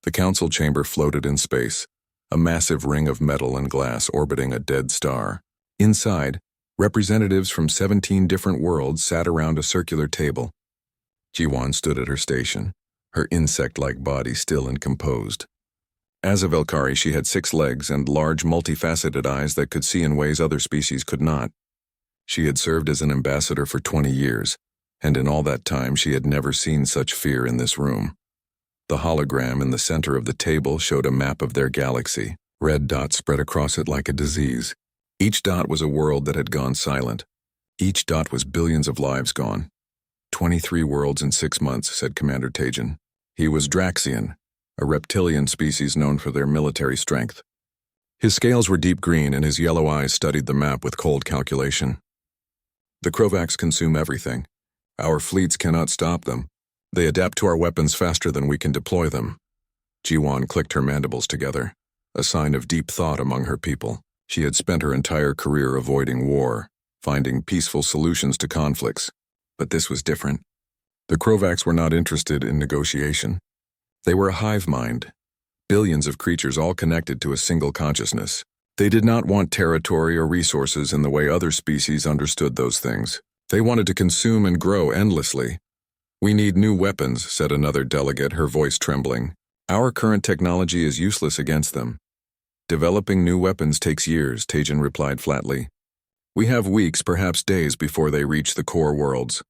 The council chamber floated in space, a massive ring of metal and glass orbiting a dead star. Inside, representatives from 17 different worlds sat around a circular table. Jiwan stood at her station, her insect-like body still and composed. As a Velkari, she had 6 legs and large, multifaceted eyes that could see in ways other species could not. She had served as an ambassador for 20 years, and in all that time she had never seen such fear in this room. The hologram in the center of the table showed a map of their galaxy. Red dots spread across it like a disease. Each dot was a world that had gone silent. Each dot was billions of lives gone. 23 worlds in 6 months, said Commander Tajin. He was Draxian, a reptilian species known for their military strength. His scales were deep green and his yellow eyes studied the map with cold calculation. The Krovaks consume everything. Our fleets cannot stop them. They adapt to our weapons faster than we can deploy them. Jiwan clicked her mandibles together, a sign of deep thought among her people. She had spent her entire career avoiding war, finding peaceful solutions to conflicts. But this was different. The Krovaks were not interested in negotiation. They were a hive mind, billions of creatures all connected to a single consciousness. They did not want territory or resources in the way other species understood those things. They wanted to consume and grow endlessly. We need new weapons, said another delegate, her voice trembling. Our current technology is useless against them. Developing new weapons takes years, Tajin replied flatly. We have weeks, perhaps days, before they reach the core worlds.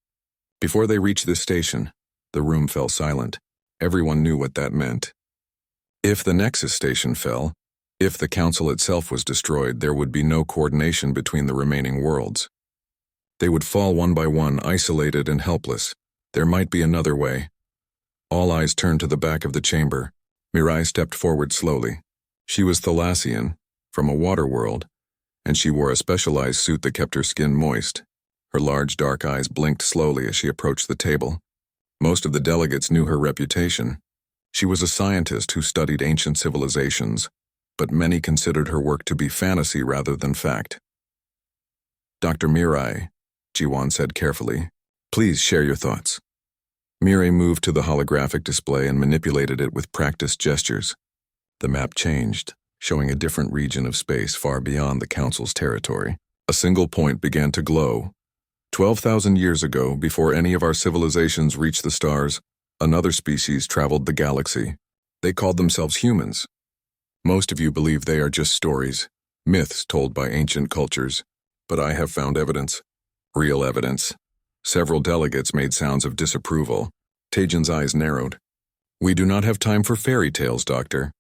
Before they reach this station, the room fell silent. Everyone knew what that meant. If the Nexus station fell, if the Council itself was destroyed, there would be no coordination between the remaining worlds. They would fall one by one, isolated and helpless. There might be another way. All eyes turned to the back of the chamber. Mirai stepped forward slowly. She was Thalassian, from a water world, and she wore a specialized suit that kept her skin moist. Her large dark eyes blinked slowly as she approached the table. Most of the delegates knew her reputation. She was a scientist who studied ancient civilizations, but many considered her work to be fantasy rather than fact. Dr. Mirai, Jiwan said carefully, please share your thoughts. Mirai moved to the holographic display and manipulated it with practiced gestures. The map changed, showing a different region of space far beyond the Council's territory. A single point began to glow. 12,000 years ago, before any of our civilizations reached the stars, another species traveled the galaxy. They called themselves humans. Most of you believe they are just stories, myths told by ancient cultures, but I have found evidence. Real evidence. Several delegates made sounds of disapproval. Tajin's eyes narrowed. We do not have time for fairy tales, Doctor.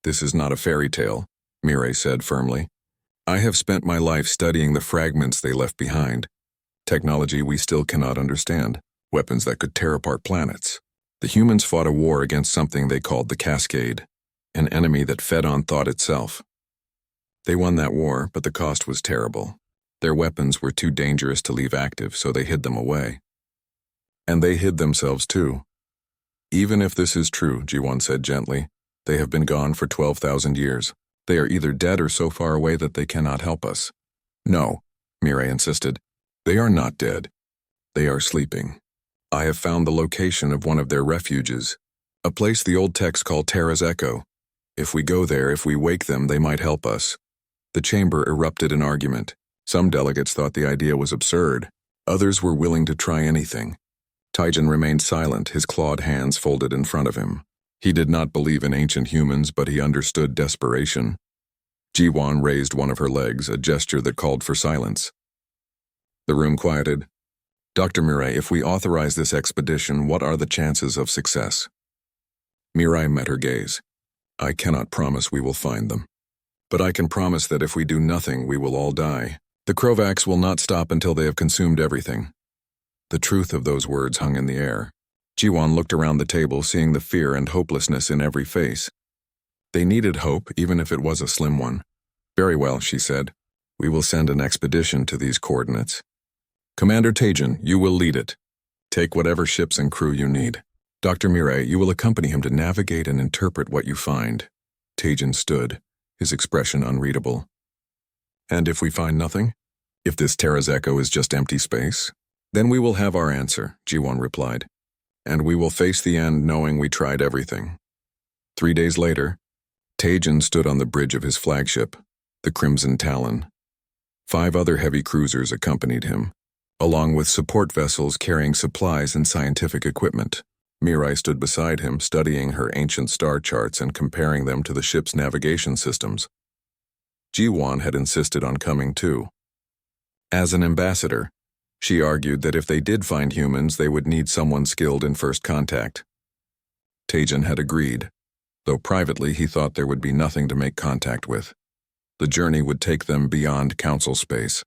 This is not a fairy tale, Mirai said firmly. I have spent my life studying the fragments they left behind. Technology we still cannot understand. Weapons that could tear apart planets. The humans fought a war against something they called the Cascade, an enemy that fed on thought itself. They won that war, but the cost was terrible. Their weapons were too dangerous to leave active, so they hid them away. And they hid themselves too. Even if this is true, Jiwan said gently, they have been gone for 12,000 years. They are either dead or so far away that they cannot help us. No, Mirai insisted. They are not dead. They are sleeping. I have found the location of one of their refuges, a place the old texts call Terra's Echo. If we go there, if we wake them, they might help us. The chamber erupted in argument. Some delegates thought the idea was absurd. Others were willing to try anything. Tajin remained silent, his clawed hands folded in front of him. He did not believe in ancient humans, but he understood desperation. Jiwan raised one of her legs, a gesture that called for silence. The room quieted. Dr. Mirai, if we authorize this expedition, what are the chances of success? Mirai met her gaze. I cannot promise we will find them. But I can promise that if we do nothing, we will all die. The Krovaks will not stop until they have consumed everything. The truth of those words hung in the air. Jiwan looked around the table, seeing the fear and hopelessness in every face. They needed hope, even if it was a slim one. Very well, she said. We will send an expedition to these coordinates. Commander Tajin, you will lead it. Take whatever ships and crew you need. Dr. Mirai, you will accompany him to navigate and interpret what you find. Tajin stood, his expression unreadable. And if we find nothing? If this Terra's Echo is just empty space? Then we will have our answer, Jiwan replied. And we will face the end knowing we tried everything. 3 days later, Tajan stood on the bridge of his flagship, the Crimson Talon. 5 other heavy cruisers accompanied him, along with support vessels carrying supplies and scientific equipment. Mirai stood beside him, studying her ancient star charts and comparing them to the ship's navigation systems. Jiwan had insisted on coming too. As an ambassador, she argued that if they did find humans, they would need someone skilled in first contact. Tajan had agreed, though privately he thought there would be nothing to make contact with. The journey would take them beyond council space,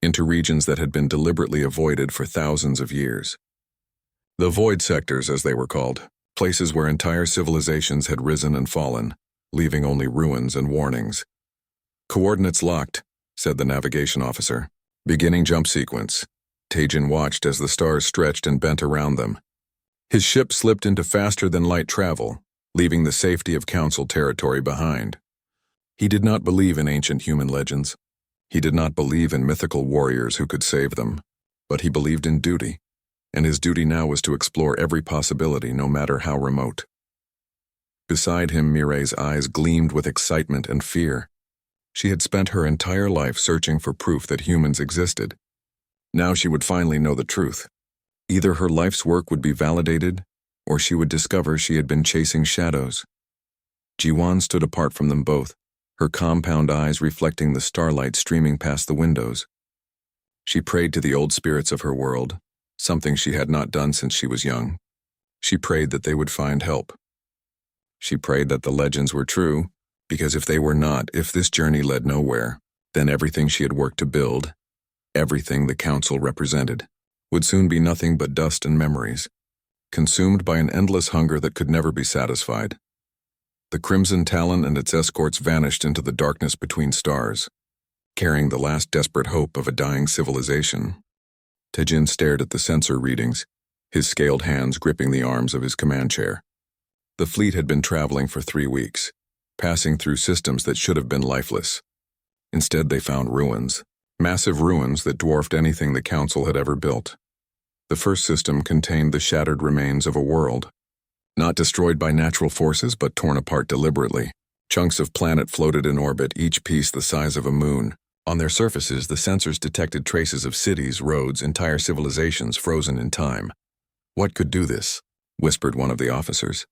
into regions that had been deliberately avoided for thousands of years. The void sectors, as they were called, places where entire civilizations had risen and fallen, leaving only ruins and warnings. "Coordinates locked," said the navigation officer. "Beginning jump sequence." Tajan watched as the stars stretched and bent around them. His ship slipped into faster-than-light travel, leaving the safety of council territory behind. He did not believe in ancient human legends. He did not believe in mythical warriors who could save them, but he believed in duty, and his duty now was to explore every possibility, no matter how remote. Beside him, Mirai's eyes gleamed with excitement and fear. She had spent her entire life searching for proof that humans existed. Now she would finally know the truth. Either her life's work would be validated, or she would discover she had been chasing shadows. Jiwan stood apart from them both, her compound eyes reflecting the starlight streaming past the windows. She prayed to the old spirits of her world, something she had not done since she was young. She prayed that they would find help. She prayed that the legends were true, because if they were not, if this journey led nowhere, then everything she had worked to build, everything the council represented, would soon be nothing but dust and memories, consumed by an endless hunger that could never be satisfied. The Crimson Talon and its escorts vanished into the darkness between stars, carrying the last desperate hope of a dying civilization. Tajan stared at the sensor readings, his scaled hands gripping the arms of his command chair. The fleet had been traveling for 3 weeks, passing through systems that should have been lifeless. Instead, they found ruins, massive ruins that dwarfed anything the Council had ever built. The first system contained the shattered remains of a world, not destroyed by natural forces but torn apart deliberately. Chunks of planet floated in orbit, each piece the size of a moon. On their surfaces, the sensors detected traces of cities, roads, entire civilizations frozen in time. "What could do this?" whispered one of the officers.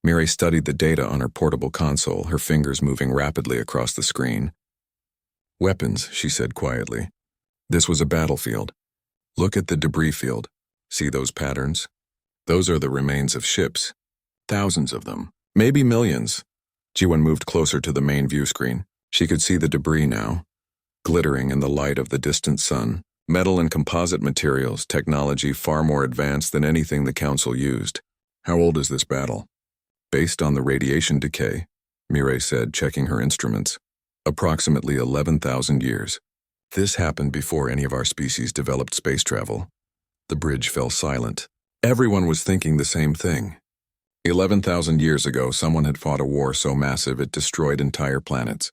Mirai studied the data on her portable console, her fingers moving rapidly across the screen. "Weapons," she said quietly. "This was a battlefield. Look at the debris field. See those patterns? Those are the remains of ships. Thousands of them. Maybe millions." Jiwan moved closer to the main view screen. She could see the debris now, glittering in the light of the distant sun. Metal and composite materials, technology far more advanced than anything the Council used. "How old is this battle?" "Based on the radiation decay," Mirai said, checking her instruments. "Approximately 11,000 years. This happened before any of our species developed space travel." The bridge fell silent. Everyone was thinking the same thing. 11,000 years ago, someone had fought a war so massive it destroyed entire planets.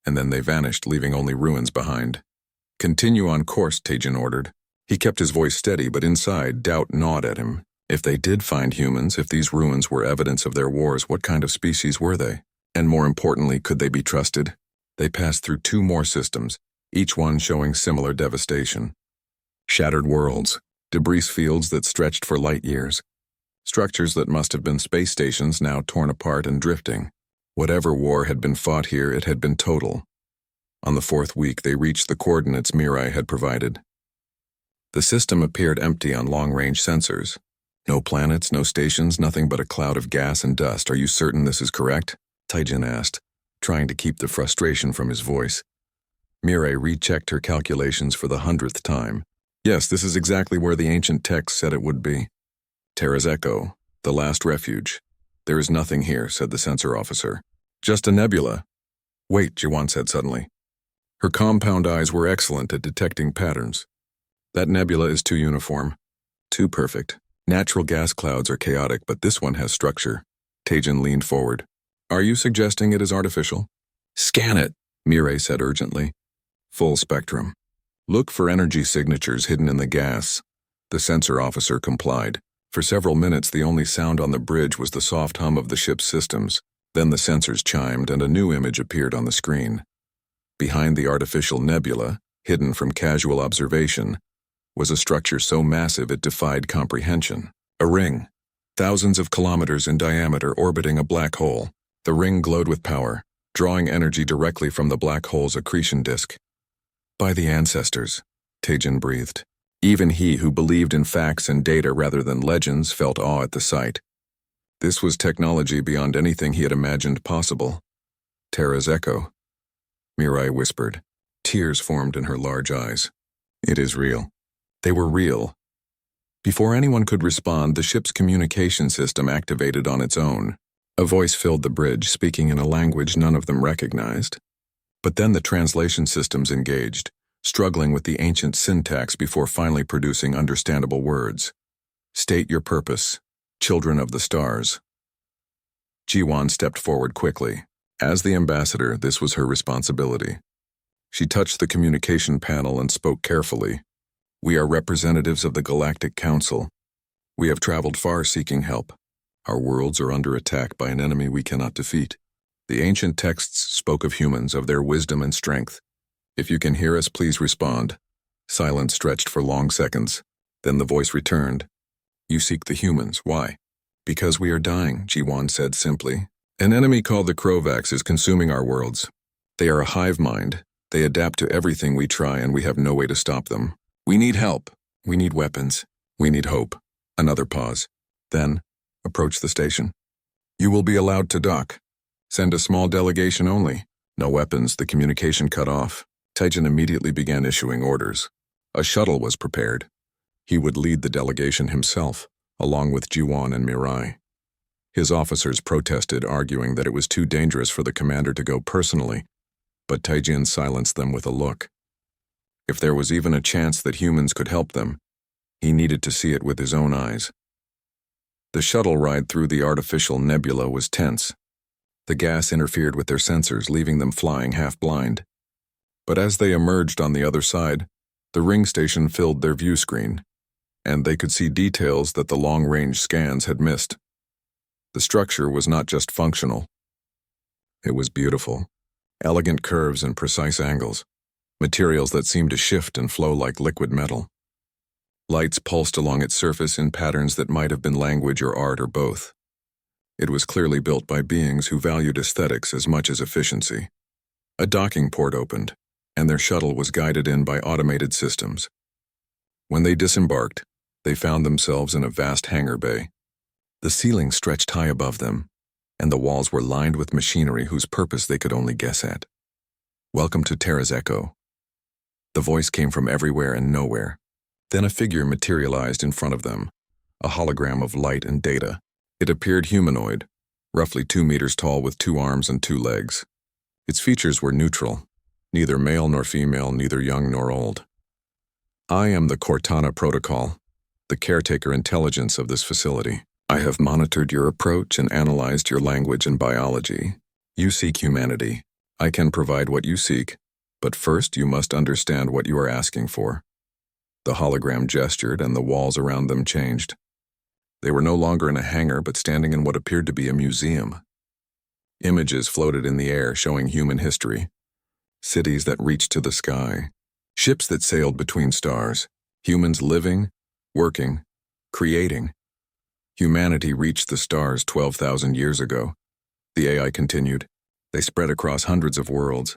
And then they vanished, leaving only ruins behind. "Continue on course," Tajan ordered. He kept his voice steady, but inside, doubt gnawed at him. If they did find humans, if these ruins were evidence of their wars, what kind of species were they? And more importantly, could they be trusted? They passed through 2 more systems, each one showing similar devastation. Shattered worlds, debris fields that stretched for light years, structures that must have been space stations now torn apart and drifting. Whatever war had been fought here, it had been total. On the 4th week, they reached the coordinates Mirai had provided. The system appeared empty on long-range sensors. No planets, no stations, nothing but a cloud of gas and dust. "Are you certain this is correct?" Tajan asked, trying to keep the frustration from his voice. Mirai rechecked her calculations for the 100th time. "Yes, this is exactly where the ancient text said it would be. Terra's Echo, the last refuge. There is nothing here," said the sensor officer. "Just a nebula." "Wait," Jiwan said suddenly. Her compound eyes were excellent at detecting patterns. "That nebula is too uniform, too perfect. Natural gas clouds are chaotic, but this one has structure." Tajan leaned forward. "Are you suggesting it is artificial?" "Scan it," Mirai said urgently. "Full spectrum. Look for energy signatures hidden in the gas." The sensor officer complied. For several minutes, the only sound on the bridge was the soft hum of the ship's systems. Then the sensors chimed and a new image appeared on the screen. Behind the artificial nebula, hidden from casual observation, was a structure so massive it defied comprehension. A ring, thousands of kilometers in diameter, orbiting a black hole. The ring glowed with power, drawing energy directly from the black hole's accretion disk. By the ancestors, Tejan breathed. Even he who believed in facts and data rather than legends felt awe at the sight. This was technology beyond anything he had imagined possible. Terra's echo. Mirai whispered. Tears formed in her large eyes. It is real. They were real. Before anyone could respond, the ship's communication system activated on its own. A voice filled the bridge, speaking in a language none of them recognized. But then the translation systems engaged, struggling with the ancient syntax before finally producing understandable words. State your purpose, children of the stars. Jiwan stepped forward quickly. As the ambassador, this was her responsibility. She touched the communication panel and spoke carefully. We are representatives of the Galactic Council. We have traveled far seeking help. Our worlds are under attack by an enemy we cannot defeat. The ancient texts spoke of humans, of their wisdom and strength. If you can hear us, please respond. Silence stretched for long seconds. Then the voice returned. You seek the humans. Why? Because we are dying, Jiwan said simply. An enemy called the Krovax is consuming our worlds. They are a hive mind. They adapt to everything we try, and we have no way to stop them. We need help. We need weapons. We need hope. Another pause. Then, approach the station. You will be allowed to dock. Send a small delegation only. No weapons, the communication cut off. Tejan immediately began issuing orders. A shuttle was prepared. He would lead the delegation himself, along with Jiwan and Mirai. His officers protested, arguing that it was too dangerous for the commander to go personally, but Tejan silenced them with a look. If there was even a chance that humans could help them, he needed to see it with his own eyes. The shuttle ride through the artificial nebula was tense. The gas interfered with their sensors, leaving them flying half-blind. But as they emerged on the other side, the ring station filled their view screen, and they could see details that the long-range scans had missed. The structure was not just functional. It was beautiful. Elegant curves and precise angles. Materials that seemed to shift and flow like liquid metal. Lights pulsed along its surface in patterns that might have been language or art or both. It was clearly built by beings who valued aesthetics as much as efficiency. A docking port opened, and their shuttle was guided in by automated systems. When they disembarked, they found themselves in a vast hangar bay. The ceiling stretched high above them, and the walls were lined with machinery whose purpose they could only guess at. Welcome to Terra's Echo. The voice came from everywhere and nowhere. Then a figure materialized in front of them, a hologram of light and data. It appeared humanoid, roughly 2 meters tall with 2 arms and 2 legs. Its features were neutral, neither male nor female, neither young nor old. I am the Cortana Protocol, the caretaker intelligence of this facility. I have monitored your approach and analyzed your language and biology. You seek humanity. I can provide what you seek, but first you must understand what you are asking for. The hologram gestured and the walls around them changed. They were no longer in a hangar but standing in what appeared to be a museum. Images floated in the air showing human history. Cities that reached to the sky. Ships that sailed between stars. Humans living, working, creating. Humanity reached the stars 12,000 years ago. The AI continued. They spread across hundreds of worlds.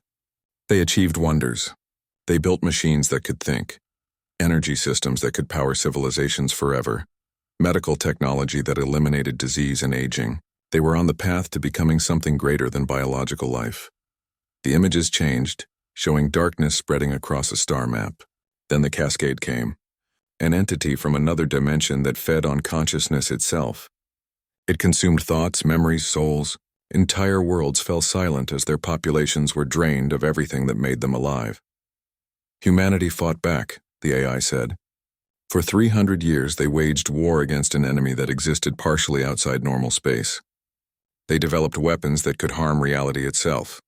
They achieved wonders. They built machines that could think. Energy systems that could power civilizations forever. Medical technology that eliminated disease and aging. They were on the path to becoming something greater than biological life. The images changed, showing darkness spreading across a star map. Then the cascade came. An entity from another dimension that fed on consciousness itself. It consumed thoughts, memories, souls. Entire worlds fell silent as their populations were drained of everything that made them alive. Humanity fought back, the AI said. For 300 years they waged war against an enemy that existed partially outside normal space. They developed weapons that could harm reality itself.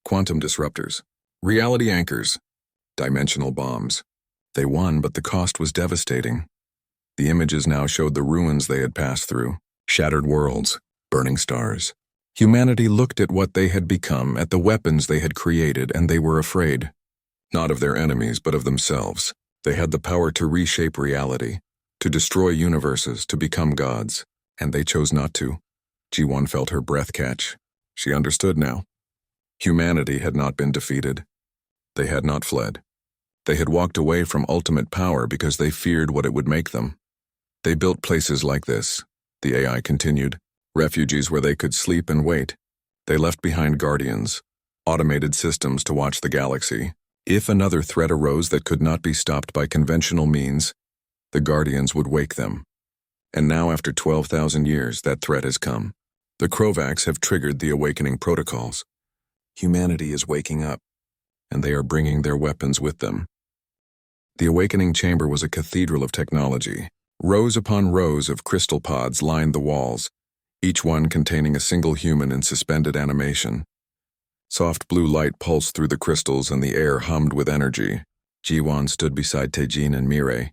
Quantum disruptors, reality anchors, dimensional bombs. They won, but the cost was devastating. The images now showed the ruins they had passed through, shattered worlds, burning stars. Humanity looked at what they had become, at the weapons they had created, and they were afraid. Not of their enemies, but of themselves. They had the power to reshape reality, to destroy universes, to become gods, and they chose not to. Ji-won felt her breath catch. She understood now. Humanity had not been defeated. They had not fled. They had walked away from ultimate power because they feared what it would make them. They built places like this, the AI continued, refuges where they could sleep and wait. They left behind guardians, automated systems to watch the galaxy. If another threat arose that could not be stopped by conventional means, the guardians would wake them. And now, after 12,000 years, that threat has come. The Krovaks have triggered the awakening protocols. Humanity is waking up, and they are bringing their weapons with them. The awakening chamber was a cathedral of technology. Rows upon rows of crystal pods lined the walls, each one containing a single human in suspended animation. Soft blue light pulsed through the crystals and the air hummed with energy. Ji-won stood beside Taejin and Mireille,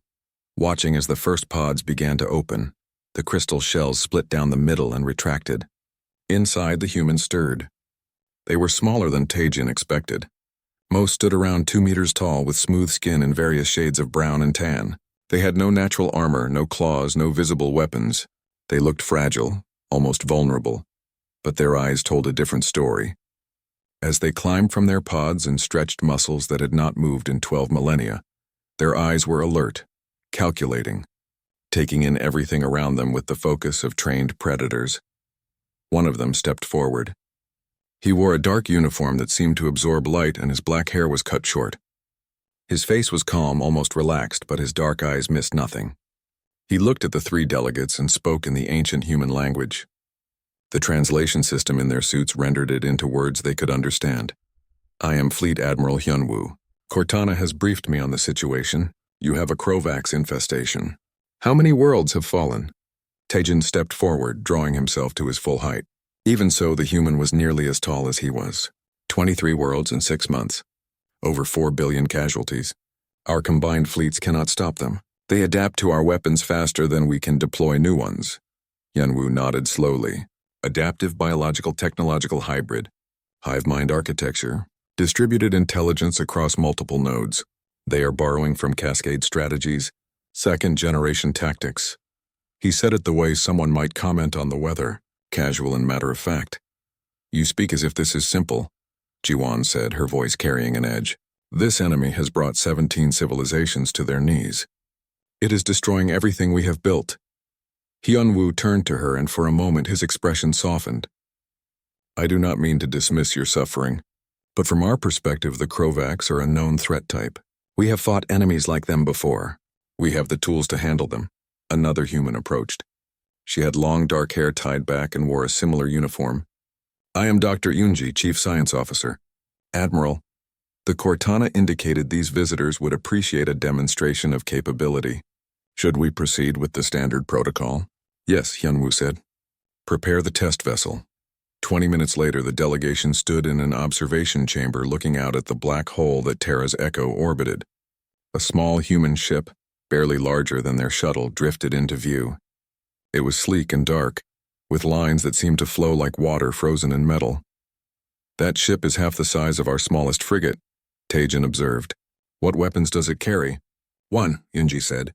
watching as the first pods began to open. The crystal shells split down the middle and retracted. Inside, the humans stirred. They were smaller than Taejin expected. Most stood around 2 meters tall with smooth skin in various shades of brown and tan. They had no natural armor, no claws, no visible weapons. They looked fragile, almost vulnerable, but their eyes told a different story. As they climbed from their pods and stretched muscles that had not moved in 12 millennia, their eyes were alert, calculating, taking in everything around them with the focus of trained predators. One of them stepped forward. He wore a dark uniform that seemed to absorb light, and his black hair was cut short. His face was calm, almost relaxed, but his dark eyes missed nothing. He looked at the 3 delegates and spoke in the ancient human language. The translation system in their suits rendered it into words they could understand. I am Fleet Admiral Hyunwoo. Cortana has briefed me on the situation. You have a Krovaks infestation. How many worlds have fallen? Taejin stepped forward, drawing himself to his full height. Even so, the human was nearly as tall as he was. 23 worlds in 6 months. Over 4 billion casualties. Our combined fleets cannot stop them. They adapt to our weapons faster than we can deploy new ones. Hyunwoo nodded slowly. Adaptive biological technological hybrid. Hive mind architecture. Distributed intelligence across multiple nodes. They are borrowing from cascade strategies. Second-generation tactics. He said it the way someone might comment on the weather. Casual and matter-of-fact. You speak as if this is simple, Ji-won said, her voice carrying an edge. This enemy has brought 17 civilizations to their knees. It is destroying everything we have built. Hyunwoo turned to her, and for a moment his expression softened. I do not mean to dismiss your suffering, but from our perspective the Krovaks are a known threat type. We have fought enemies like them before. We have the tools to handle them. Another human approached. She had long dark hair tied back and wore a similar uniform. I am Dr. Yoonji, Chief Science Officer. Admiral. The Cortana indicated these visitors would appreciate a demonstration of capability. Should we proceed with the standard protocol? Yes, Hyunwoo said. Prepare the test vessel. 20 minutes later, the delegation stood in an observation chamber looking out at the black hole that Terra's Echo orbited. A small human ship, barely larger than their shuttle, drifted into view. It was sleek and dark, with lines that seemed to flow like water frozen in metal. That ship is half the size of our smallest frigate, Taejin observed. What weapons does it carry? 1, Yoonji said.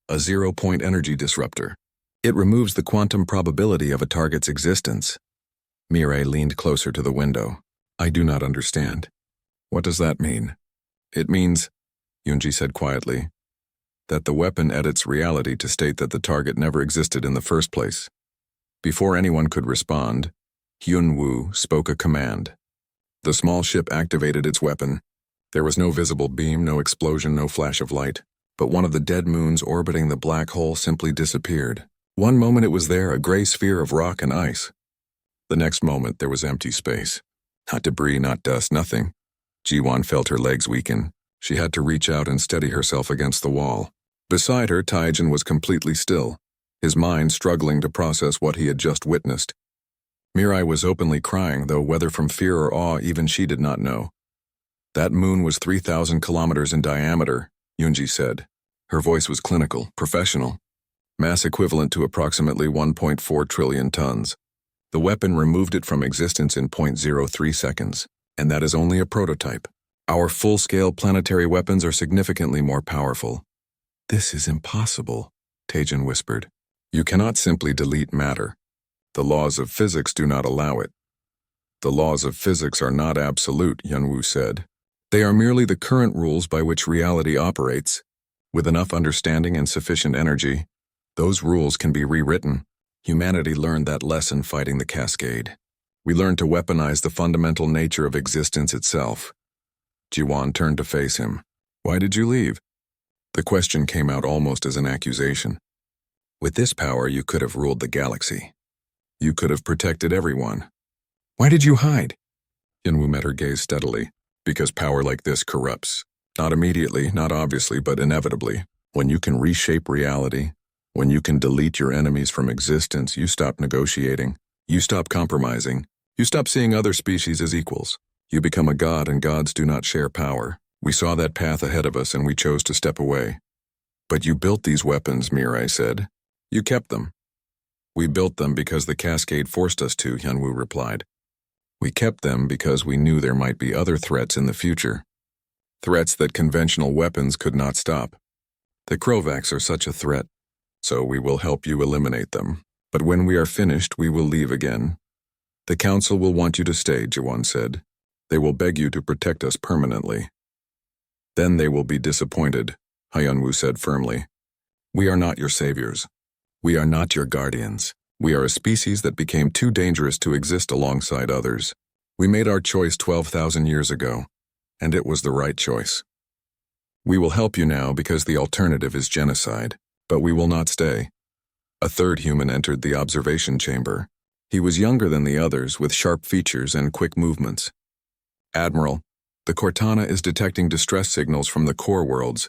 A zero-point energy disruptor. It removes the quantum probability of a target's existence. Mireille leaned closer to the window. I do not understand. What does that mean? It means, Yoonji said quietly, that the weapon edits reality to state that the target never existed in the first place. Before anyone could respond, Hyunwoo spoke a command. The small ship activated its weapon. There was no visible beam, no explosion, no flash of light, but one of the dead moons orbiting the black hole simply disappeared. One moment it was there, a gray sphere of rock and ice. The next moment there was empty space. Not debris, not dust, nothing. Ji-won felt her legs weaken. She had to reach out and steady herself against the wall. Beside her, Taejin was completely still, his mind struggling to process what he had just witnessed. Mireille was openly crying, though whether from fear or awe even she did not know. That moon was 3,000 kilometers in diameter, Yoonji said. Her voice was clinical, professional. mass equivalent to approximately 1.4 trillion tons. The weapon removed it from existence in 0.03 seconds, and that is only a prototype. Our full-scale planetary weapons are significantly more powerful. This is impossible, Teijin whispered. You cannot simply delete matter. The laws of physics do not allow it. The laws of physics are not absolute, Yunwu said. They are merely the current rules by which reality operates. With enough understanding and sufficient energy, those rules can be rewritten. Humanity learned that lesson fighting the Cascade. We learned to weaponize the fundamental nature of existence itself. Jiwan turned to face him. Why did you leave? The question came out almost as an accusation. With this power, you could have ruled the galaxy. You could have protected everyone. Why did you hide? Yunwu met her gaze steadily. Because power like this corrupts. Not immediately, not obviously, but inevitably. When you can reshape reality, when you can delete your enemies from existence, you stop negotiating. You stop compromising. You stop seeing other species as equals. You become a god, and gods do not share power. We saw that path ahead of us, and we chose to step away. But you built these weapons, Mirai said. You kept them. We built them because the Cascade forced us to, Hyunwoo replied. We kept them because we knew there might be other threats in the future. Threats that conventional weapons could not stop. The Krovaks are such a threat, so we will help you eliminate them. But when we are finished, we will leave again. The Council will want you to stay, Jiwan said. They will beg you to protect us permanently. Then they will be disappointed, Hyunwoo said firmly. We are not your saviors. We are not your guardians. We are a species that became too dangerous to exist alongside others. We made our choice 12,000 years ago, and it was the right choice. We will help you now because the alternative is genocide, but we will not stay. A third human entered the observation chamber. He was younger than the others, with sharp features and quick movements. Admiral, the Cortana is detecting distress signals from the core worlds.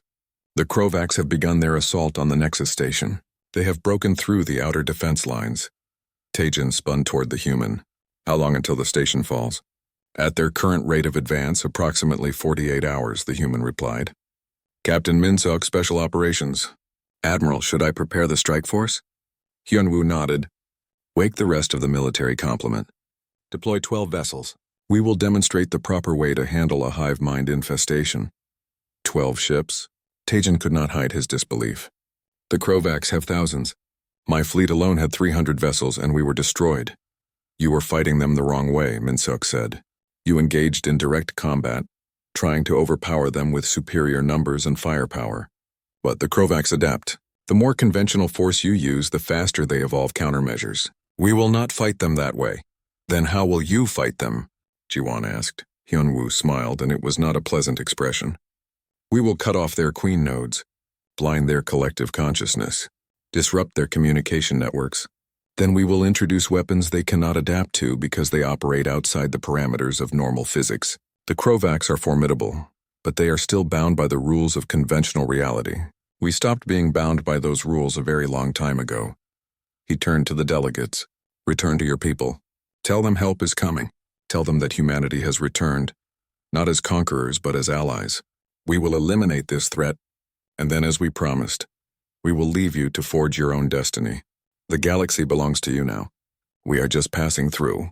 The Krovaks have begun their assault on the Nexus station. They have broken through the outer defense lines. Teijin spun toward the human. How long until the station falls? At their current rate of advance, approximately 48 hours, the human replied. Captain Minsok, Special Operations. Admiral, should I prepare the strike force? Hyunwoo nodded. Wake the rest of the military complement. Deploy 12 vessels. We will demonstrate the proper way to handle a hive mind infestation. 12 ships? Teijin could not hide his disbelief. The Krovaks have thousands. My fleet alone had 300 vessels and we were destroyed. You were fighting them the wrong way, Minsuk said. You engaged in direct combat, trying to overpower them with superior numbers and firepower. But the Krovaks adapt. The more conventional force you use, the faster they evolve countermeasures. We will not fight them that way. Then how will you fight them? Jiwan asked. Hyunwoo smiled, and it was not a pleasant expression. We will cut off their queen nodes, blind their collective consciousness, disrupt their communication networks. Then we will introduce weapons they cannot adapt to because they operate outside the parameters of normal physics. The Krovaks are formidable, but they are still bound by the rules of conventional reality. We stopped being bound by those rules a very long time ago. He turned to the delegates. Return to your people. Tell them help is coming. Tell them that humanity has returned, not as conquerors but as allies. We will eliminate this threat, and then as we promised, we will leave you to forge your own destiny. The galaxy belongs to you now. We are just passing through.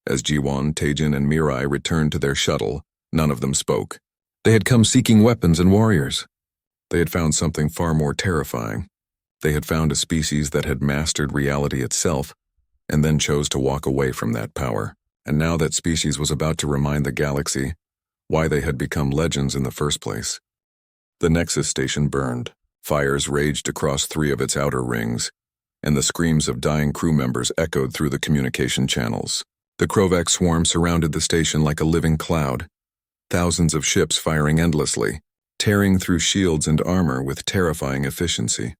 As Jiwan, Teijin, and Mirai returned to their shuttle, none of them spoke. They had come seeking weapons and warriors. They had found something far more terrifying. They had found a species that had mastered reality itself, and then chose to walk away from that power. And now that species was about to remind the galaxy why they had become legends in the first place. The Nexus station burned. Fires raged across 3 of its outer rings, and the screams of dying crew members echoed through the communication channels. The Krovak swarm surrounded the station like a living cloud, thousands of ships firing endlessly, tearing through shields and armor with terrifying efficiency.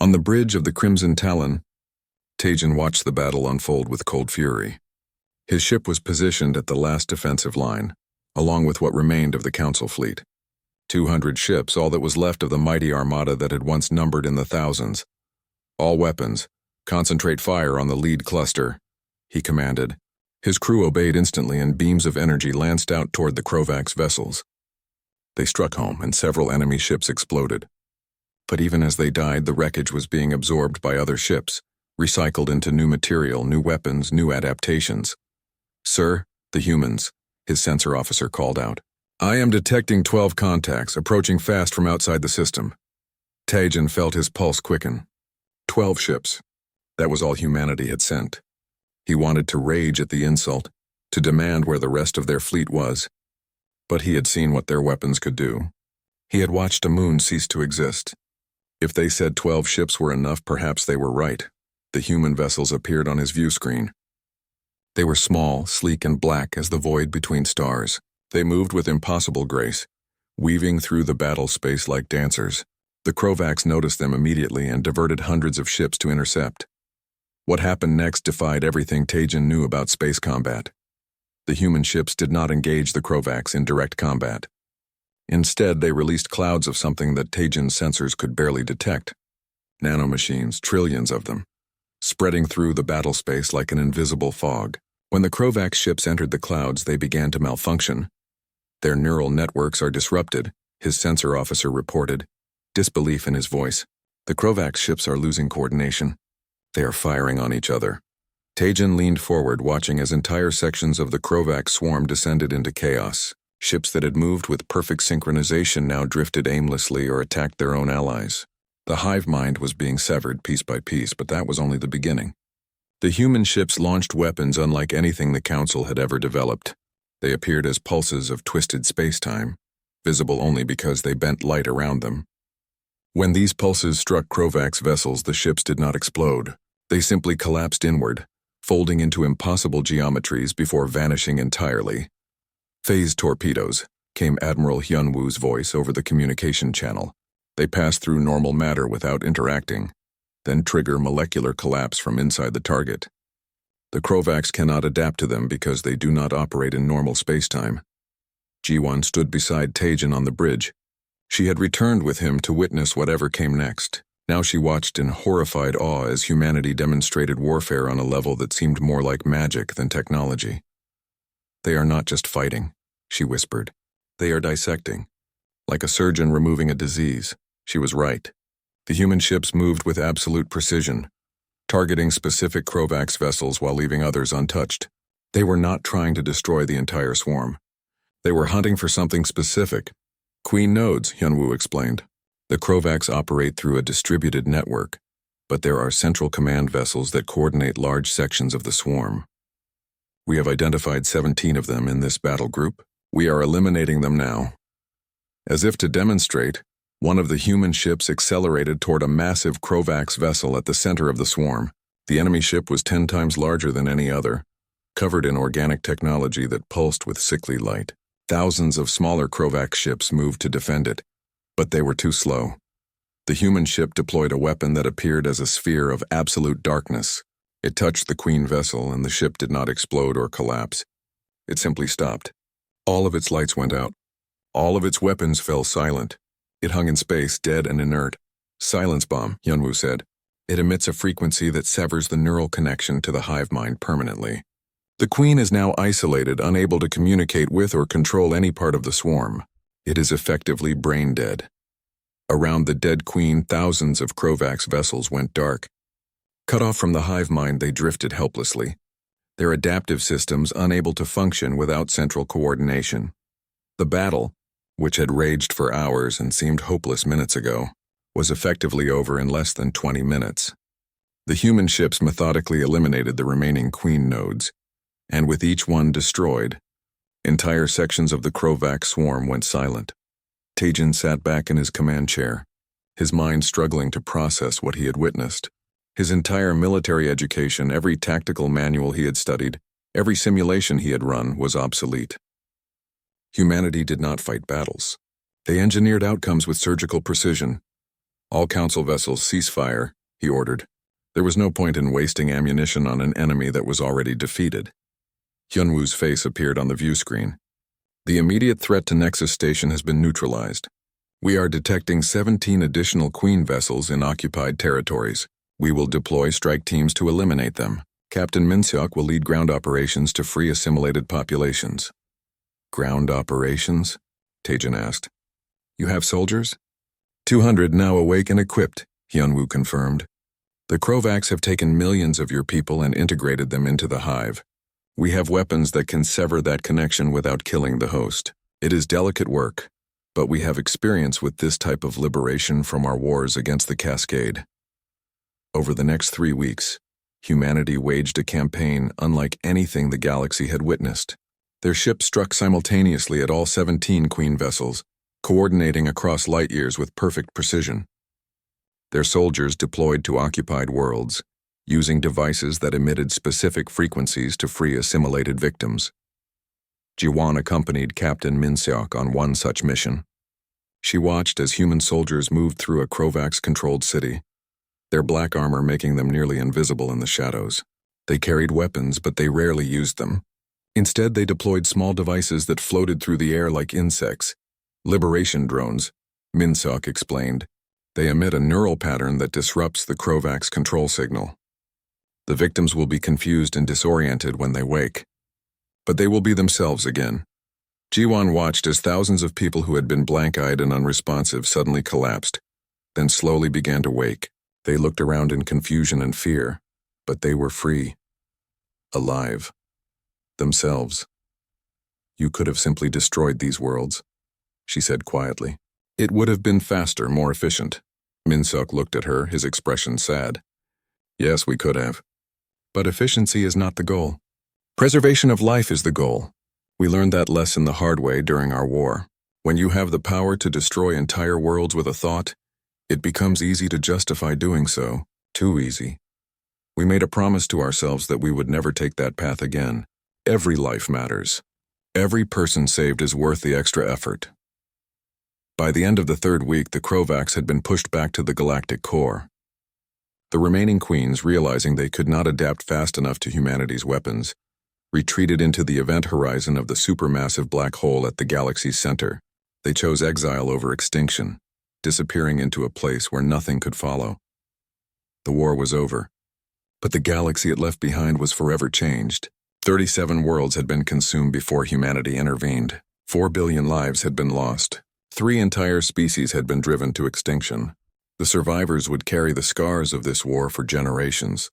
On the bridge of the Crimson Talon, Teijin watched the battle unfold with cold fury. His ship was positioned at the last defensive line, along with what remained of the Council fleet. 200 ships, all that was left of the mighty armada that had once numbered in the thousands. All weapons, concentrate fire on the lead cluster, he commanded. His crew obeyed instantly, and beams of energy lanced out toward the Krovaks' vessels. They struck home, and several enemy ships exploded. But even as they died, the wreckage was being absorbed by other ships, recycled into new material, new weapons, new adaptations. "Sir, the humans," his sensor officer called out. "I am detecting 12 contacts approaching fast from outside the system." Tajan felt his pulse quicken. 12 ships. That was all humanity had sent. He wanted to rage at the insult, to demand where the rest of their fleet was. But he had seen what their weapons could do. He had watched a moon cease to exist. If they said 12 ships were enough, perhaps they were right. The human vessels appeared on his view screen. They were small, sleek, and black as the void between stars. They moved with impossible grace, weaving through the battle space like dancers. The Krovax noticed them immediately and diverted hundreds of ships to intercept. What happened next defied everything Tajan knew about space combat. The human ships did not engage the Krovax in direct combat. Instead, they released clouds of something that Tajan's sensors could barely detect. Nanomachines, trillions of them, spreading through the battle space like an invisible fog. When the Krovax ships entered the clouds, they began to malfunction. "Their neural networks are disrupted," his sensor officer reported, disbelief in his voice. "The Krovax ships are losing coordination. They are firing on each other." Tajan leaned forward, watching as entire sections of the Krovax swarm descended into chaos. Ships that had moved with perfect synchronization now drifted aimlessly or attacked their own allies. The hive mind was being severed piece by piece, but that was only the beginning. The human ships launched weapons unlike anything the Council had ever developed. They appeared as pulses of twisted space-time, visible only because they bent light around them. When these pulses struck Krovax vessels, the ships did not explode. They simply collapsed inward, folding into impossible geometries before vanishing entirely. "Phase torpedoes," came Admiral Hyunwoo's voice over the communication channel. "They pass through normal matter without interacting, then trigger molecular collapse from inside the target. The Krovax cannot adapt to them because they do not operate in normal spacetime." Ji-won stood beside Tajan on the bridge. She had returned with him to witness whatever came next. Now she watched in horrified awe as humanity demonstrated warfare on a level that seemed more like magic than technology. "They are not just fighting," she whispered. "They are dissecting. Like a surgeon removing a disease." She was right. The human ships moved with absolute precision, targeting specific Krovax vessels while leaving others untouched. They were not trying to destroy the entire swarm. They were hunting for something specific. "Queen nodes," Hyunwoo explained. "The Krovax operate through a distributed network, but there are central command vessels that coordinate large sections of the swarm. We have identified 17 of them in this battle group. We are eliminating them now." As if to demonstrate, one of the human ships accelerated toward a massive Krovax vessel at the center of the swarm. The enemy ship was 10 times larger than any other, covered in organic technology that pulsed with sickly light. Thousands of smaller Krovax ships moved to defend it, but they were too slow. The human ship deployed a weapon that appeared as a sphere of absolute darkness. It touched the Queen vessel, and the ship did not explode or collapse. It simply stopped. All of its lights went out. All of its weapons fell silent. It hung in space, dead and inert. "Silence bomb," Hyunwoo said. "It emits a frequency that severs the neural connection to the hive mind permanently. The Queen is now isolated, unable to communicate with or control any part of the swarm. It is effectively brain dead." Around the dead Queen, thousands of Krovax vessels went dark. Cut off from the hive mind, they drifted helplessly, their adaptive systems unable to function without central coordination. The battle, which had raged for hours and seemed hopeless minutes ago, was effectively over in less than 20 minutes. The human ships methodically eliminated the remaining Queen nodes, and with each one destroyed, entire sections of the Krovax swarm went silent. Tajan sat back in his command chair, his mind struggling to process what he had witnessed. His entire military education, every tactical manual he had studied, every simulation he had run was obsolete. Humanity did not fight battles. They engineered outcomes with surgical precision. "All Council vessels cease fire," he ordered. There was no point in wasting ammunition on an enemy that was already defeated. Hyunwoo's face appeared on the view screen. "The immediate threat to Nexus Station has been neutralized. We are detecting 17 additional Queen vessels in occupied territories. We will deploy strike teams to eliminate them. Captain Minseok will lead ground operations to free assimilated populations." "Ground operations?" Tajan asked. "You have soldiers?" 200 now awake and equipped, Hyunwoo confirmed. The Krovaks have taken millions of your people and integrated them into the hive. We have weapons that can sever that connection without killing the host. It is delicate work, but we have experience with this type of liberation from our wars against the Cascade. Over the next 3 weeks, humanity waged a campaign unlike anything the galaxy had witnessed. Their ships struck simultaneously at all 17 Queen vessels, coordinating across light years with perfect precision. Their soldiers deployed to occupied worlds, using devices that emitted specific frequencies to free assimilated victims. Jiwon accompanied Captain Min-seok on one such mission. She watched as human soldiers moved through a Krovax-controlled city, their black armor making them nearly invisible in the shadows. They carried weapons, but they rarely used them. Instead, they deployed small devices that floated through the air like insects. Liberation drones, Min-seok explained. They emit a neural pattern that disrupts the Krovax control signal. The victims will be confused and disoriented when they wake. But they will be themselves again. Jiwon watched as thousands of people who had been blank-eyed and unresponsive suddenly collapsed, then slowly began to wake. They looked around in confusion and fear, but they were free. Alive. Themselves. You could have simply destroyed these worlds, she said quietly. It would have been faster, more efficient. Min-seok looked at her, his expression sad. Yes, we could have. But efficiency is not the goal. Preservation of life is the goal. We learned that lesson the hard way during our war. When you have the power to destroy entire worlds with a thought, it becomes easy to justify doing so, too easy. We made a promise to ourselves that we would never take that path again. Every life matters. Every person saved is worth the extra effort. By the end of the 3rd week, the Krovaks had been pushed back to the galactic core. The remaining queens, realizing they could not adapt fast enough to humanity's weapons, retreated into the event horizon of the supermassive black hole at the galaxy's center. They chose exile over extinction, disappearing into a place where nothing could follow. The war was over, but the galaxy it left behind was forever changed. 37 worlds had been consumed before humanity intervened. 4 billion lives had been lost. 3 entire species had been driven to extinction. The survivors would carry the scars of this war for generations.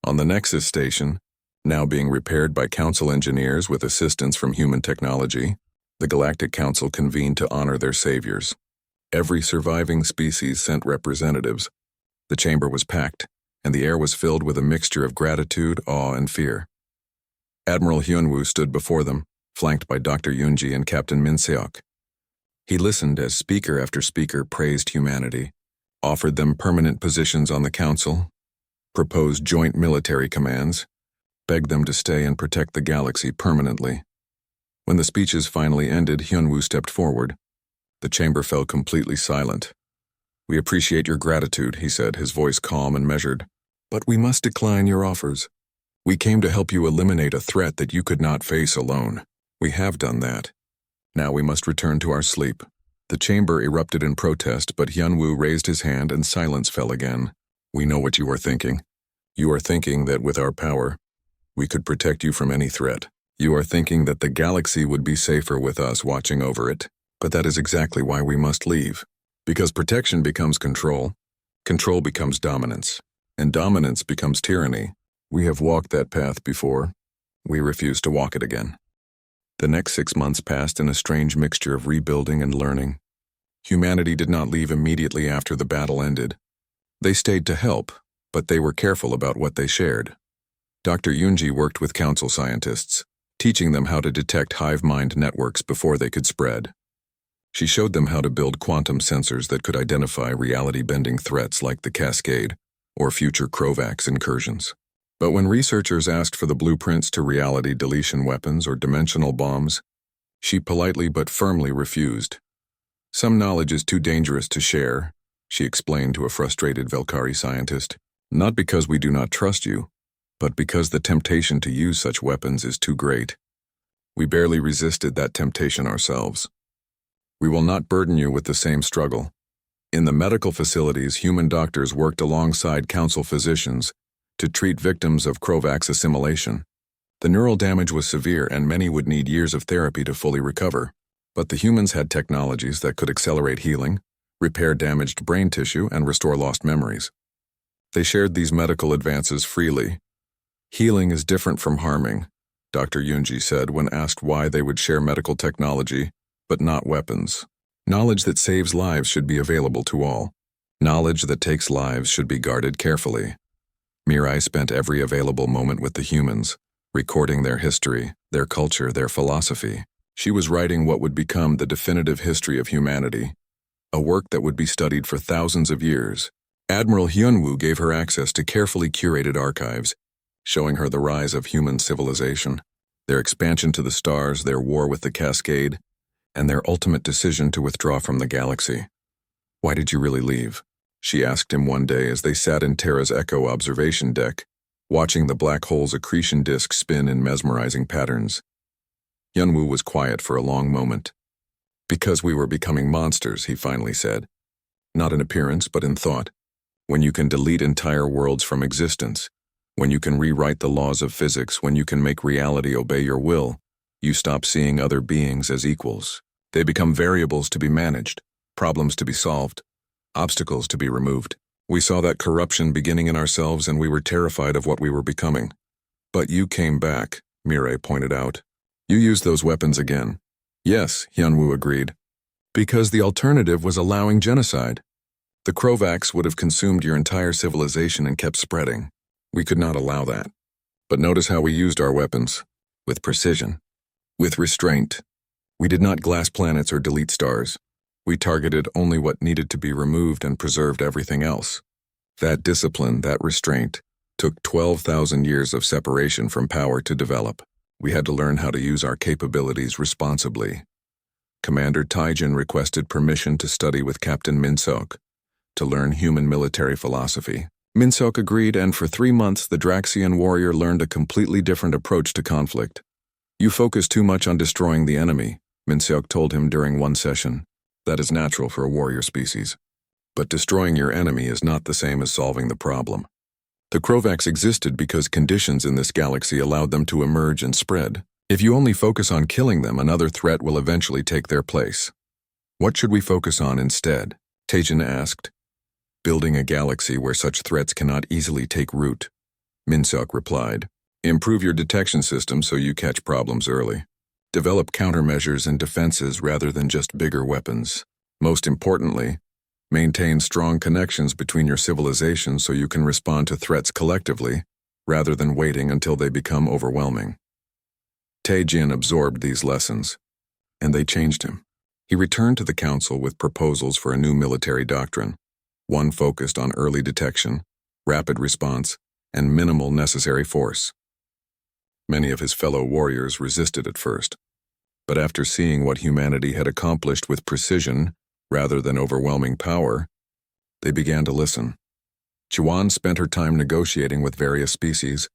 On the Nexus station, now being repaired by Council engineers with assistance from human technology, the Galactic Council convened to honor their saviors. Every surviving species sent representatives. The chamber was packed, and the air was filled with a mixture of gratitude, awe, and fear. Admiral Hyunwoo stood before them, flanked by Dr. Yoonji and Captain Min-seok. He listened as speaker after speaker praised humanity, offered them permanent positions on the council, proposed joint military commands, begged them to stay and protect the galaxy permanently. When the speeches finally ended, Hyunwoo stepped forward. The chamber fell completely silent. We appreciate your gratitude, he said, his voice calm and measured. But we must decline your offers. We came to help you eliminate a threat that you could not face alone. We have done that. Now we must return to our sleep. The chamber erupted in protest, but Hyunwoo raised his hand and silence fell again. We know what you are thinking. You are thinking that with our power, we could protect you from any threat. You are thinking that the galaxy would be safer with us watching over it. But that is exactly why we must leave. Because protection becomes control, control becomes dominance, and dominance becomes tyranny. We have walked that path before. We refuse to walk it again. The next 6 months passed in a strange mixture of rebuilding and learning. Humanity did not leave immediately after the battle ended. They stayed to help, but they were careful about what they shared. Dr. Yoonji worked with council scientists, teaching them how to detect hive mind networks before they could spread. She showed them how to build quantum sensors that could identify reality-bending threats like the Cascade or future Krovax incursions. But when researchers asked for the blueprints to reality deletion weapons or dimensional bombs, she politely but firmly refused. Some knowledge is too dangerous to share, she explained to a frustrated Velkari scientist, not because we do not trust you, but because the temptation to use such weapons is too great. We barely resisted that temptation ourselves. We will not burden you with the same struggle. In the medical facilities, human doctors worked alongside council physicians to treat victims of Krovax assimilation. The neural damage was severe and many would need years of therapy to fully recover. But the humans had technologies that could accelerate healing, repair damaged brain tissue, and restore lost memories. They shared these medical advances freely. Healing is different from harming, Dr. Yunji said when asked why they would share medical technology, but not weapons. Knowledge that saves lives should be available to all. Knowledge that takes lives should be guarded carefully. Mirai spent every available moment with the humans, recording their history, their culture, their philosophy. She was writing what would become the definitive history of humanity, a work that would be studied for thousands of years. Admiral Hyunwoo gave her access to carefully curated archives, showing her the rise of human civilization, their expansion to the stars, their war with the Cascade, and their ultimate decision to withdraw from the galaxy. "Why did you really leave?" she asked him one day as they sat in Terra's Echo observation deck, watching the black hole's accretion disk spin in mesmerizing patterns. Hyunwoo was quiet for a long moment. "Because we were becoming monsters," he finally said. "Not in appearance, but in thought. When you can delete entire worlds from existence, when you can rewrite the laws of physics, when you can make reality obey your will, you stop seeing other beings as equals. They become variables to be managed, problems to be solved, obstacles to be removed. We saw that corruption beginning in ourselves and we were terrified of what we were becoming. But you came back," Mirai pointed out. "You used those weapons again." "Yes," Hyunwoo agreed. "Because the alternative was allowing genocide. The Krovaks would have consumed your entire civilization and kept spreading. We could not allow that. But notice how we used our weapons. With precision. With restraint. We did not glass planets or delete stars. We targeted only what needed to be removed and preserved everything else. That discipline, that restraint, took 12,000 years of separation from power to develop. We had to learn how to use our capabilities responsibly." Commander Taijin requested permission to study with Captain Minseok, to learn human military philosophy. Minseok agreed, and for 3 months the Draxian warrior learned a completely different approach to conflict. "You focus too much on destroying the enemy," Minseok told him during one session. "That is natural for a warrior species. But destroying your enemy is not the same as solving the problem. The Krovaks existed because conditions in this galaxy allowed them to emerge and spread. If you only focus on killing them, another threat will eventually take their place. What should we focus on instead?" Taijin asked. "Building a galaxy where such threats cannot easily take root," Minseok replied. "Improve your detection system so you catch problems early. Develop countermeasures and defenses rather than just bigger weapons. Most importantly, maintain strong connections between your civilizations so you can respond to threats collectively, rather than waiting until they become overwhelming." Taijin absorbed these lessons, and they changed him. He returned to the council with proposals for a new military doctrine, one focused on early detection, rapid response, and minimal necessary force. Many of his fellow warriors resisted at first, but after seeing what humanity had accomplished with precision rather than overwhelming power, they began to listen. Jiwan spent her time negotiating with various species,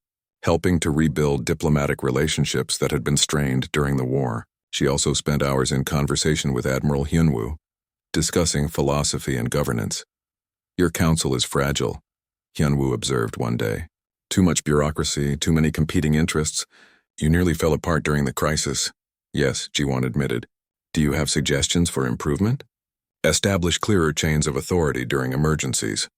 helping to rebuild diplomatic relationships that had been strained during the war. She also spent hours in conversation with Admiral Hyunwoo, discussing philosophy and governance. "Your council is fragile," Hyunwoo observed one day. "Too much bureaucracy, too many competing interests. You nearly fell apart during the crisis." "Yes," Jiwan admitted. "Do you have suggestions for improvement?" "Establish clearer chains of authority during emergencies.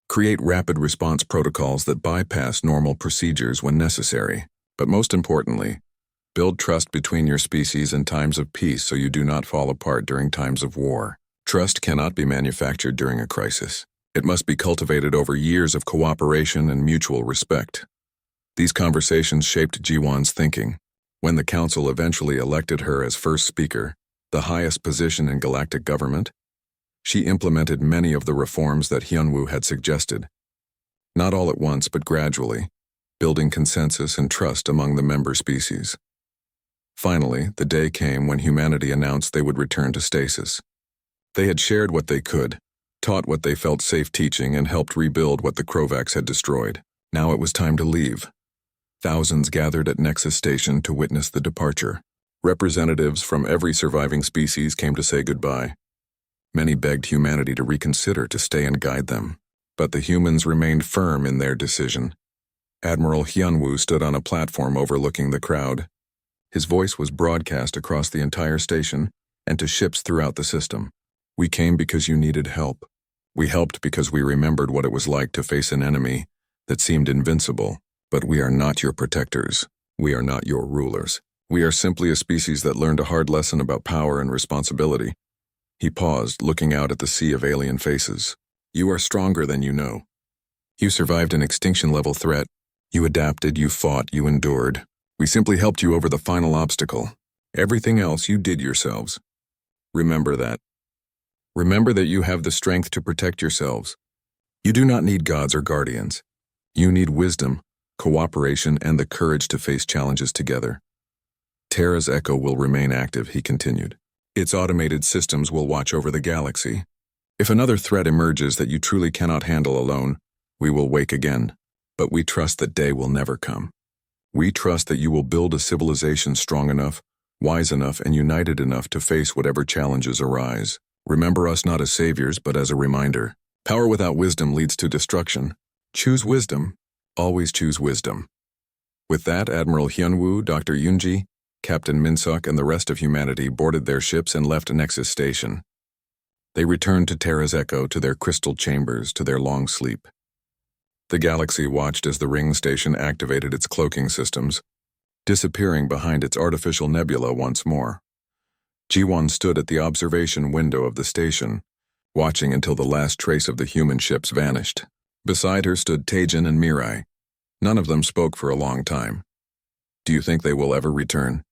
Create rapid response protocols that bypass normal procedures when necessary. But most importantly, build trust between your species in times of peace so you do not fall apart during times of war. Trust cannot be manufactured during a crisis. It must be cultivated over years of cooperation and mutual respect." These conversations shaped Jiwan's thinking. When the council eventually elected her as first speaker, the highest position in galactic government, she implemented many of the reforms that Hyunwoo had suggested. Not all at once, but gradually, building consensus and trust among the member species. Finally, the day came when humanity announced they would return to stasis. They had shared what they could, taught what they felt safe teaching, and helped rebuild what the Krovaks had destroyed. Now it was time to leave. Thousands gathered at Nexus Station to witness the departure. Representatives from every surviving species came to say goodbye. Many begged humanity to reconsider, to stay and guide them. But the humans remained firm in their decision. Admiral Hyunwoo stood on a platform overlooking the crowd. His voice was broadcast across the entire station and to ships throughout the system. We came because you needed help. We helped because we remembered what it was like to face an enemy that seemed invincible. But we are not your protectors. We are not your rulers. We are simply a species that learned a hard lesson about power and responsibility. He paused, looking out at the sea of alien faces. You are stronger than you know. You survived an extinction-level threat. You adapted, you fought, you endured. We simply helped you over the final obstacle. Everything else you did yourselves. Remember that. Remember that you have the strength to protect yourselves. You do not need gods or guardians. You need wisdom, cooperation, and the courage to face challenges together. Terra's Echo will remain active, he continued. Its automated systems will watch over the galaxy. If another threat emerges that you truly cannot handle alone, we will wake again. But we trust that day will never come. We trust that you will build a civilization strong enough, wise enough, and united enough to face whatever challenges arise. Remember us not as saviors, but as a reminder. Power without wisdom leads to destruction. Choose wisdom. Always choose wisdom. With that, Admiral Hyunwoo, Dr. Yoonji, Captain Minsuk, and the rest of humanity boarded their ships and left Nexus Station. They returned to Terra's Echo, to their crystal chambers, to their long sleep. The galaxy watched as the ring station activated its cloaking systems, disappearing behind its artificial nebula once more. Ji-won stood at the observation window of the station, watching until the last trace of the human ships vanished. Beside her stood Taejin and Mirai. None of them spoke for a long time. Do you think they will ever return?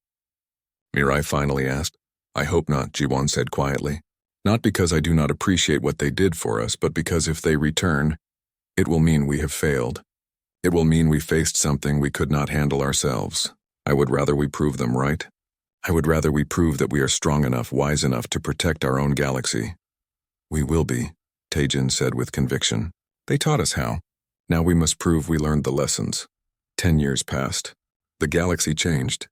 Mirai finally asked. I hope not, Ji-won said quietly. Not because I do not appreciate what they did for us, but because if they return, it will mean we have failed. It will mean we faced something we could not handle ourselves. I would rather we prove them right. I would rather we prove that we are strong enough, wise enough to protect our own galaxy. We will be, Taejin said with conviction. They taught us how. Now we must prove we learned the lessons. 10 years passed. The galaxy changed.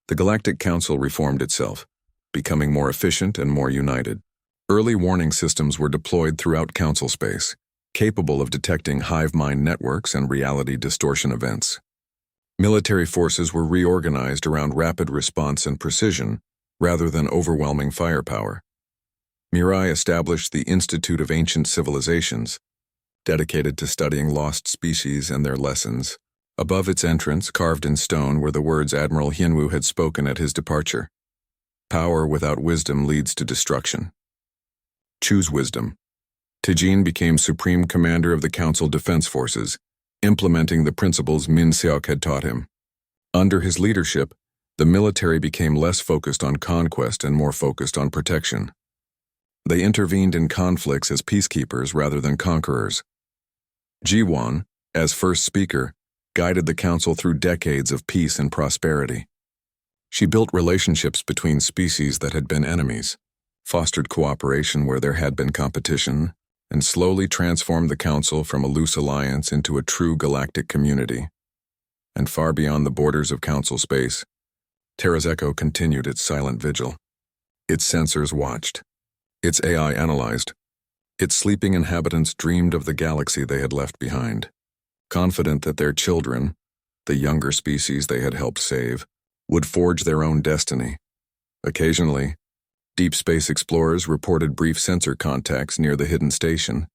The Galactic Council reformed itself, becoming more efficient and more united. Early warning systems were deployed throughout Council space, capable of detecting hive mind networks and reality distortion events. Military forces were reorganized around rapid response and precision, rather than overwhelming firepower. Mirai established the Institute of Ancient Civilizations, dedicated to studying lost species and their lessons. Above its entrance, carved in stone, were the words Admiral Hyunwoo had spoken at his departure. Power without wisdom leads to destruction. Choose wisdom. Taejin became Supreme Commander of the Council Defense Forces, implementing the principles Min Seok had taught him. Under his leadership, the military became less focused on conquest and more focused on protection. They intervened in conflicts as peacekeepers rather than conquerors. Ji-won, as first speaker, guided the council through decades of peace and prosperity. She built relationships between species that had been enemies, fostered cooperation where there had been competition, and slowly transformed the council from a loose alliance into a true galactic community. And far beyond the borders of council space, Terra's Echo continued its silent vigil. Its sensors watched. Its AI analyzed. Its sleeping inhabitants dreamed of the galaxy they had left behind, confident that their children, the younger species they had helped save, would forge their own destiny. Occasionally, deep space explorers reported brief sensor contacts near the hidden station,